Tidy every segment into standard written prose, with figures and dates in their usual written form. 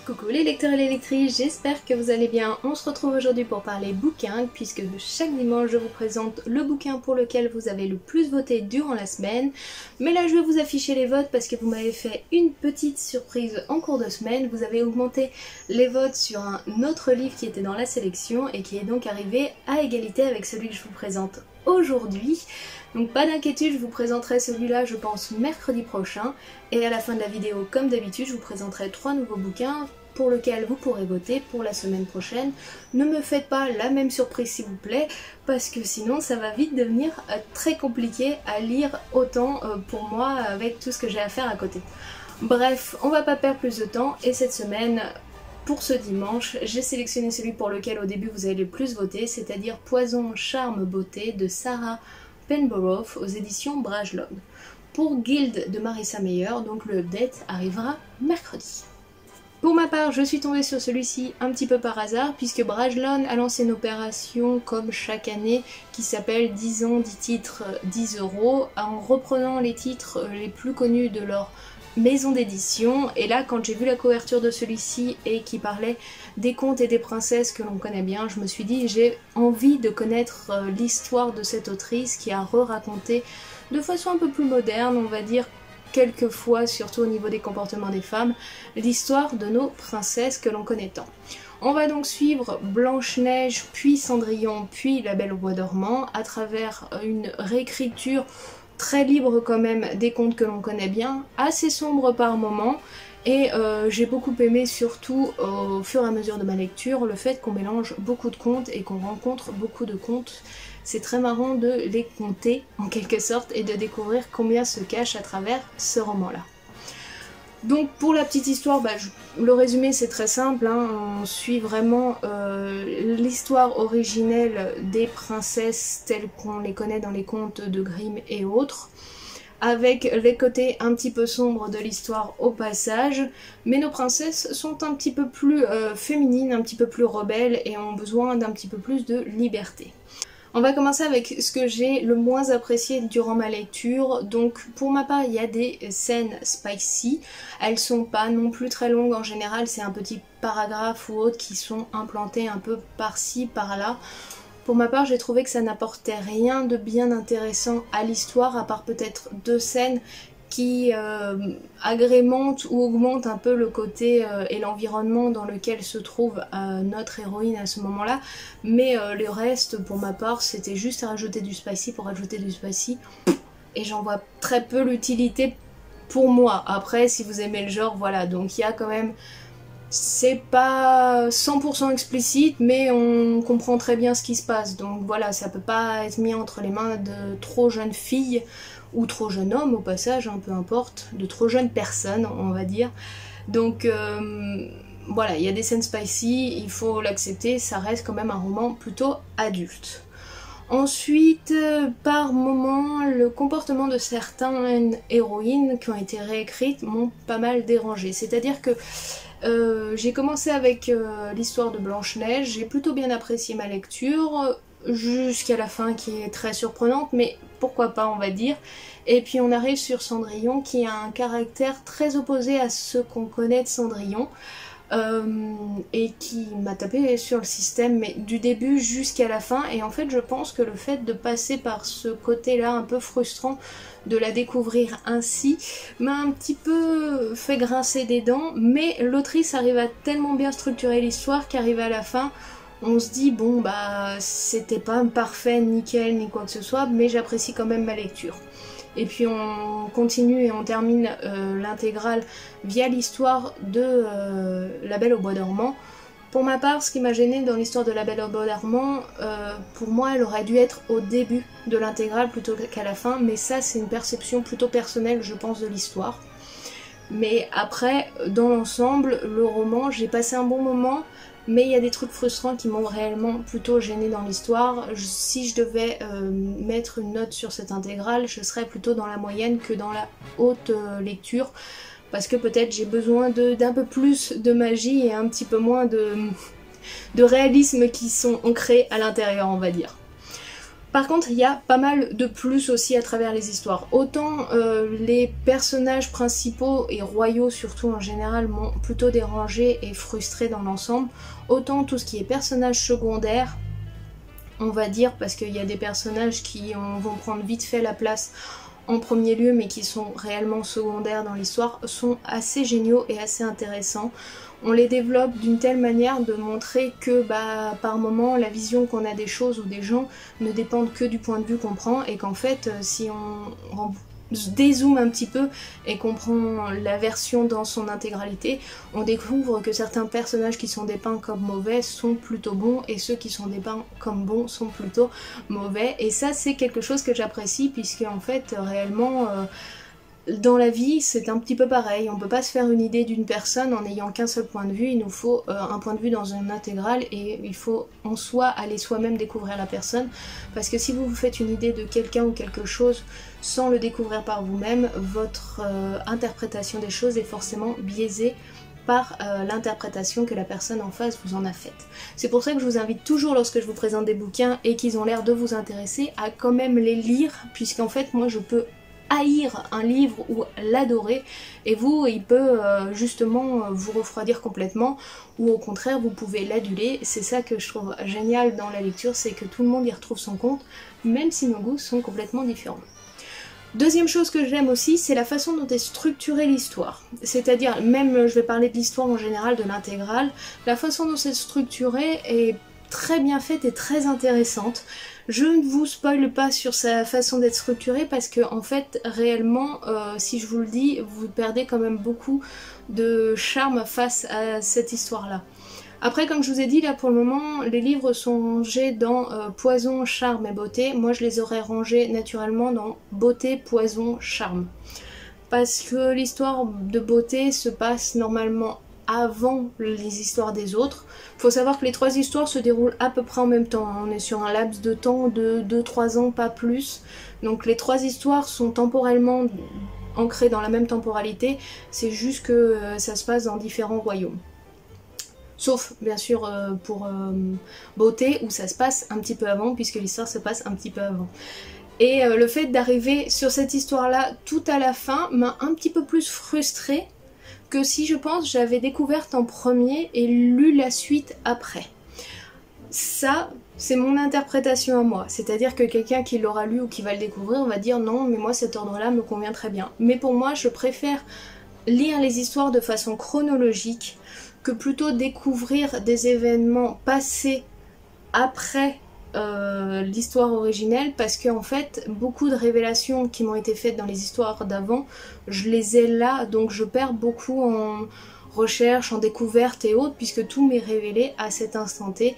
Coucou les lecteurs et les lectrices, j'espère que vous allez bien. On se retrouve aujourd'hui pour parler bouquin, puisque chaque dimanche je vous présente le bouquin pour lequel vous avez le plus voté durant la semaine. Mais là je vais vous afficher les votes parce que vous m'avez fait une petite surprise en cours de semaine. Vous avez augmenté les votes sur un autre livre qui était dans la sélection et qui est donc arrivé à égalité avec celui que je vous présente aujourd'hui. Donc pas d'inquiétude, je vous présenterai celui-là je pense mercredi prochain et à la fin de la vidéo comme d'habitude je vous présenterai 3 nouveaux bouquins pour lesquels vous pourrez voter pour la semaine prochaine. Ne me faites pas la même surprise s'il vous plaît parce que sinon ça va vite devenir très compliqué à lire autant pour moi avec tout ce que j'ai à faire à côté. Bref, on va pas perdre plus de temps et cette semaine pour ce dimanche, j'ai sélectionné celui pour lequel au début vous avez le plus voté, c'est-à-dire Poison, Charme, Beauté de Sarah Penborough aux éditions Brajlon. Pour Guild de Marissa Meyer, donc le update arrivera mercredi. Pour ma part, je suis tombée sur celui-ci un petit peu par hasard, puisque Brajlon a lancé une opération comme chaque année qui s'appelle 10 ans, 10 titres, 10 €, en reprenant les titres les plus connus de leur maison d'édition. Et là, quand j'ai vu la couverture de celui-ci et qui parlait des contes et des princesses que l'on connaît bien, je me suis dit j'ai envie de connaître l'histoire de cette autrice qui a re-raconté de façon un peu plus moderne, on va dire, quelquefois, surtout au niveau des comportements des femmes, l'histoire de nos princesses que l'on connaît tant. On va donc suivre Blanche-Neige, puis Cendrillon, puis La Belle au Bois dormant, à travers une réécriture très libre quand même des contes que l'on connaît bien, assez sombre par moments, et j'ai beaucoup aimé surtout au fur et à mesure de ma lecture le fait qu'on mélange beaucoup de contes et qu'on rencontre beaucoup de contes. C'est très marrant de les compter en quelque sorte et de découvrir combien se cache à travers ce roman-là. Donc pour la petite histoire, le résumé c'est très simple, hein, on suit vraiment l'histoire originelle des princesses telles qu'on les connaît dans les contes de Grimm et autres, avec les côtés un petit peu sombres de l'histoire au passage, mais nos princesses sont un petit peu plus féminines, un petit peu plus rebelles et ont besoin d'un petit peu plus de liberté. On va commencer avec ce que j'ai le moins apprécié durant ma lecture. Donc pour ma part il y a des scènes spicy, elles sont pas non plus très longues en général, c'est un petit paragraphe ou autre qui sont implantés un peu par-ci par-là. Pour ma part j'ai trouvé que ça n'apportait rien de bien intéressant à l'histoire à part peut-être 2 scènes qui agrémentent ou augmentent un peu le côté et l'environnement dans lequel se trouve notre héroïne à ce moment-là, mais le reste pour ma part c'était juste à rajouter du spicy pour rajouter du spicy et j'en vois très peu l'utilité pour moi. Après si vous aimez le genre voilà, donc il y a quand même, c'est pas 100% explicite mais on comprend très bien ce qui se passe, donc voilà, ça peut pas être mis entre les mains de trop jeunes filles ou trop jeunes hommes au passage, hein, peu importe, de trop jeunes personnes on va dire. Donc voilà, il y a des scènes spicy, il faut l'accepter, ça reste quand même un roman plutôt adulte. Ensuite, par moments, le comportement de certaines héroïnes qui ont été réécrites m'ont pas mal dérangée. C'est-à-dire que j'ai commencé avec l'histoire de Blanche-Neige, j'ai plutôt bien apprécié ma lecture, jusqu'à la fin qui est très surprenante, mais pourquoi pas on va dire. Et puis on arrive sur Cendrillon qui a un caractère très opposé à ce qu'on connaît de Cendrillon. Et qui m'a tapé sur le système mais du début jusqu'à la fin, et en fait je pense que le fait de passer par ce côté là un peu frustrant de la découvrir ainsi m'a un petit peu fait grincer des dents, mais l'autrice arrive à tellement bien structurer l'histoire qu'arrivé à la fin on se dit bon c'était pas parfait, nickel ni quoi que ce soit, mais j'apprécie quand même ma lecture. Et puis on continue et on termine l'intégrale via l'histoire de La Belle au Bois dormant. Pour ma part, ce qui m'a gênée dans l'histoire de La Belle au Bois dormant, pour moi elle aurait dû être au début de l'intégrale plutôt qu'à la fin, mais ça c'est une perception plutôt personnelle je pense de l'histoire. Mais après, dans l'ensemble, le roman, j'ai passé un bon moment, mais il y a des trucs frustrants qui m'ont réellement plutôt gênée dans l'histoire. Si je devais mettre une note sur cette intégrale, je serais plutôt dans la moyenne que dans la haute lecture, parce que peut-être j'ai besoin d'un peu plus de magie et un petit peu moins de réalisme qui sont ancrés à l'intérieur on va dire. Par contre, il y a pas mal de plus aussi à travers les histoires. Autant les personnages principaux et royaux surtout en général m'ont plutôt dérangé et frustré dans l'ensemble, autant tout ce qui est personnages secondaires, on va dire, parce qu'il y a des personnages qui vont prendre vite fait la place en premier lieu mais qui sont réellement secondaires dans l'histoire, sont assez géniaux et assez intéressants. On les développe d'une telle manière de montrer que par moment la vision qu'on a des choses ou des gens ne dépendent que du point de vue qu'on prend et qu'en fait si on dézoome un petit peu et qu'on prend la version dans son intégralité, on découvre que certains personnages qui sont dépeints comme mauvais sont plutôt bons et ceux qui sont dépeints comme bons sont plutôt mauvais, et ça c'est quelque chose que j'apprécie puisque en fait réellement dans la vie, c'est un petit peu pareil, on peut pas se faire une idée d'une personne en n'ayant qu'un seul point de vue, il nous faut un point de vue dans une intégrale et il faut en soi aller soi-même découvrir la personne, parce que si vous vous faites une idée de quelqu'un ou quelque chose sans le découvrir par vous-même, votre interprétation des choses est forcément biaisée par l'interprétation que la personne en face vous en a faite. C'est pour ça que je vous invite toujours lorsque je vous présente des bouquins et qu'ils ont l'air de vous intéresser à quand même les lire, puisqu'en fait moi je peux haïr un livre ou l'adorer et vous il peut justement vous refroidir complètement ou au contraire vous pouvez l'aduler. C'est ça que je trouve génial dans la lecture, c'est que tout le monde y retrouve son compte même si nos goûts sont complètement différents. Deuxième chose que j'aime aussi, c'est la façon dont est structurée l'histoire. C'est-à-dire, même je vais parler de l'histoire en général, de l'intégrale, la façon dont c'est structuré est très bien faite et très intéressante. Je ne vous spoile pas sur sa façon d'être structurée parce que en fait réellement si je vous le dis, vous perdez quand même beaucoup de charme face à cette histoire là. Après comme je vous ai dit là pour le moment les livres sont rangés dans poison, charme et beauté. Moi je les aurais rangés naturellement dans beauté, poison, charme. Parce que l'histoire de beauté se passe normalement avant les histoires des autres. Faut savoir que les trois histoires se déroulent à peu près en même temps, on est sur un laps de temps de 2-3 ans, pas plus. Donc les trois histoires sont temporellement ancrées dans la même temporalité, c'est juste que ça se passe dans différents royaumes. Sauf bien sûr pour Beauté où ça se passe un petit peu avant puisque l'histoire se passe un petit peu avant. Et le fait d'arriver sur cette histoire là tout à la fin m'a un petit peu plus frustrée que si je pense j'avais découverte en premier et lu la suite après. Ça, c'est mon interprétation à moi, c'est-à-dire que quelqu'un qui l'aura lu ou qui va le découvrir, on va dire non mais moi cet ordre-là me convient très bien. Mais pour moi, je préfère lire les histoires de façon chronologique que plutôt découvrir des événements passés après l'histoire originelle, parce que en fait beaucoup de révélations qui m'ont été faites dans les histoires d'avant, je les ai là, donc je perds beaucoup en recherche, en découverte et autres, puisque tout m'est révélé à cet instant T.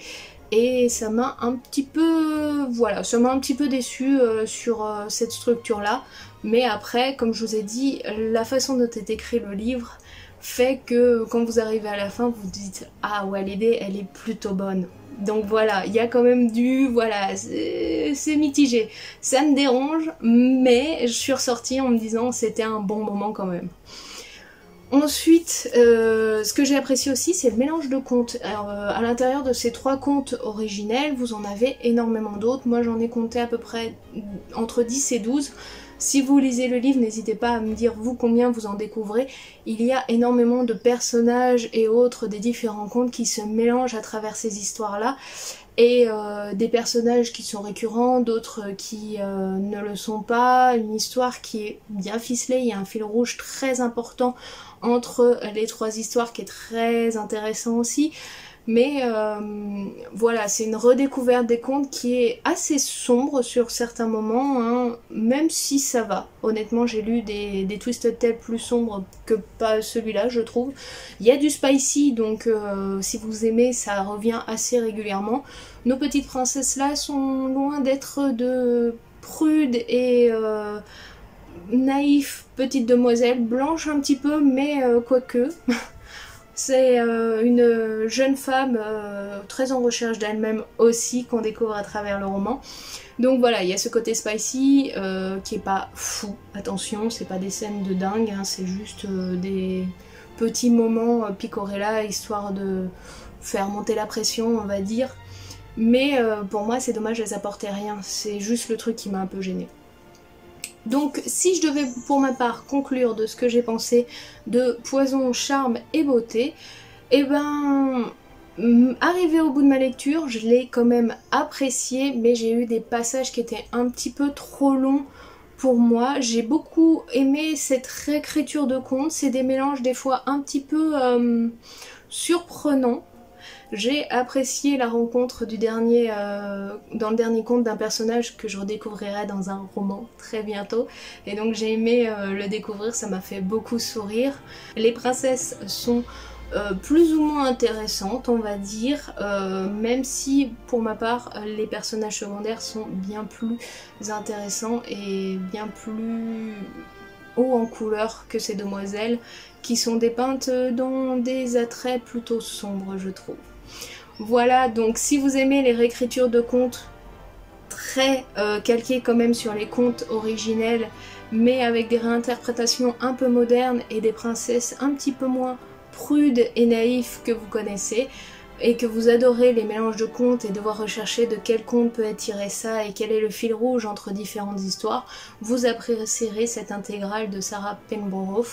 Et ça m'a un petit peu, voilà, ça m'a un petit peu déçue sur cette structure là. Mais après, comme je vous ai dit, la façon dont est écrit le livre fait que quand vous arrivez à la fin, vous dites ah ouais, l'idée elle est plutôt bonne. Donc voilà, il y a quand même voilà, c'est mitigé. Ça me dérange, mais je suis ressortie en me disant c'était un bon moment quand même. Ensuite, ce que j'ai apprécié aussi, c'est le mélange de contes. Alors, à l'intérieur de ces trois contes originels, vous en avez énormément d'autres. Moi, j'en ai compté à peu près entre 10 et 12. Si vous lisez le livre, n'hésitez pas à me dire vous combien vous en découvrez. Il y a énormément de personnages et autres des différents contes qui se mélangent à travers ces histoires-là. Et des personnages qui sont récurrents, d'autres qui ne le sont pas. Une histoire qui est bien ficelée, il y a un fil rouge très important entre les trois histoires qui est très intéressant aussi. Mais voilà, c'est une redécouverte des contes qui est assez sombre sur certains moments, hein, même si ça va. Honnêtement, j'ai lu des Twisted Tales plus sombres que pas celui-là, je trouve. Il y a du spicy, donc si vous aimez, ça revient assez régulièrement. Nos petites princesses là sont loin d'être de prudes et naïfs petites demoiselles, blanches un petit peu, mais quoique... C'est une jeune femme très en recherche d'elle-même aussi qu'on découvre à travers le roman. Donc voilà, il y a ce côté spicy qui est pas fou, attention, c'est pas des scènes de dingue, hein, c'est juste des petits moments picorés là, histoire de faire monter la pression, on va dire. mais pour moi c'est dommage, elles apportaient rien, c'est juste le truc qui m'a un peu gênée. Donc si je devais pour ma part conclure de ce que j'ai pensé de Poison, Charme et Beauté, et ben arrivé au bout de ma lecture, je l'ai quand même apprécié, mais j'ai eu des passages qui étaient un petit peu trop longs pour moi. J'ai beaucoup aimé cette réécriture de contes, c'est des mélanges des fois un petit peu surprenants. J'ai apprécié la rencontre du dernier, dans le dernier conte d'un personnage que je redécouvrirai dans un roman très bientôt. Et donc j'ai aimé le découvrir, ça m'a fait beaucoup sourire. Les princesses sont plus ou moins intéressantes, on va dire, même si pour ma part les personnages secondaires sont bien plus intéressants et bien plus haut en couleur que ces demoiselles qui sont dépeintes dans des attraits plutôt sombres, je trouve. Voilà, donc si vous aimez les réécritures de contes très calquées quand même sur les contes originels, mais avec des réinterprétations un peu modernes et des princesses un petit peu moins prudes et naïfs que vous connaissez, et que vous adorez les mélanges de contes et devoir rechercher de quel conte peut être tiré ça et quel est le fil rouge entre différentes histoires, vous apprécierez cette intégrale de Sarah Penborough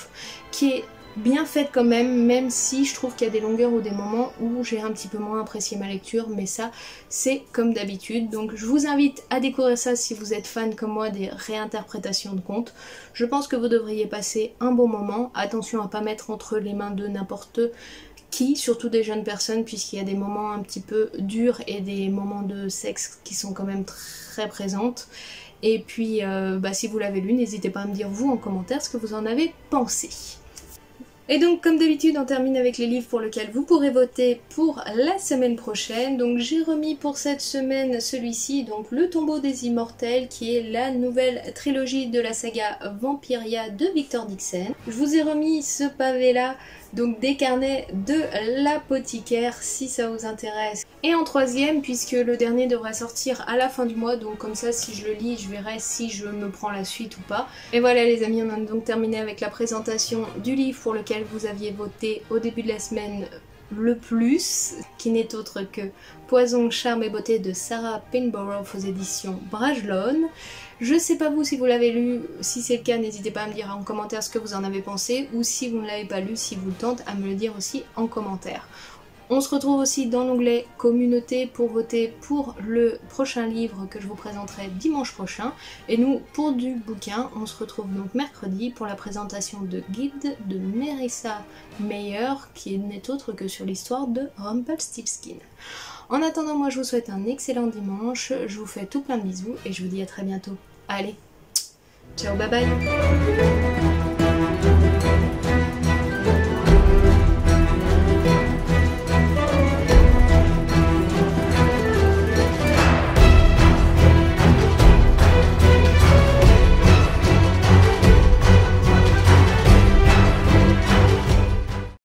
qui est bien faite quand même, même si je trouve qu'il y a des longueurs ou des moments où j'ai un petit peu moins apprécié ma lecture, mais ça c'est comme d'habitude. Donc je vous invite à découvrir ça si vous êtes fan comme moi des réinterprétations de contes. Je pense que vous devriez passer un bon moment, attention à pas mettre entre les mains de n'importe qui, surtout des jeunes personnes, puisqu'il y a des moments un petit peu durs et des moments de sexe qui sont quand même très présentes. Et puis si vous l'avez lu, n'hésitez pas à me dire vous en commentaire ce que vous en avez pensé. Et donc comme d'habitude on termine avec les livres pour lesquels vous pourrez voter pour la semaine prochaine. Donc j'ai remis pour cette semaine celui-ci, donc Le Tombeau des Immortels, qui est la nouvelle trilogie de la saga Vampiria de Victor Dixon. Je vous ai remis ce pavé là, donc des carnets de l'apothicaire si ça vous intéresse. Et en troisième, puisque le dernier devrait sortir à la fin du mois, donc comme ça si je le lis je verrai si je me prends la suite ou pas. Et voilà les amis, on a donc terminé avec la présentation du livre pour lequel vous aviez voté au début de la semaine le plus, qui n'est autre que Poison, Charme et Beauté de Sarah Penborough aux éditions Brajlon. Je sais pas vous si vous l'avez lu, si c'est le cas n'hésitez pas à me dire en commentaire ce que vous en avez pensé, ou si vous ne l'avez pas lu, si vous le tentez, à me le dire aussi en commentaire. On se retrouve aussi dans l'onglet communauté pour voter pour le prochain livre que je vous présenterai dimanche prochain. Et nous, pour du bouquin, on se retrouve donc mercredi pour la présentation de Guide de Nerissa Meyer, qui n'est autre que sur l'histoire de Rumpelstiltskin. En attendant, moi je vous souhaite un excellent dimanche, je vous fais tout plein de bisous et je vous dis à très bientôt. Allez, ciao, bye bye!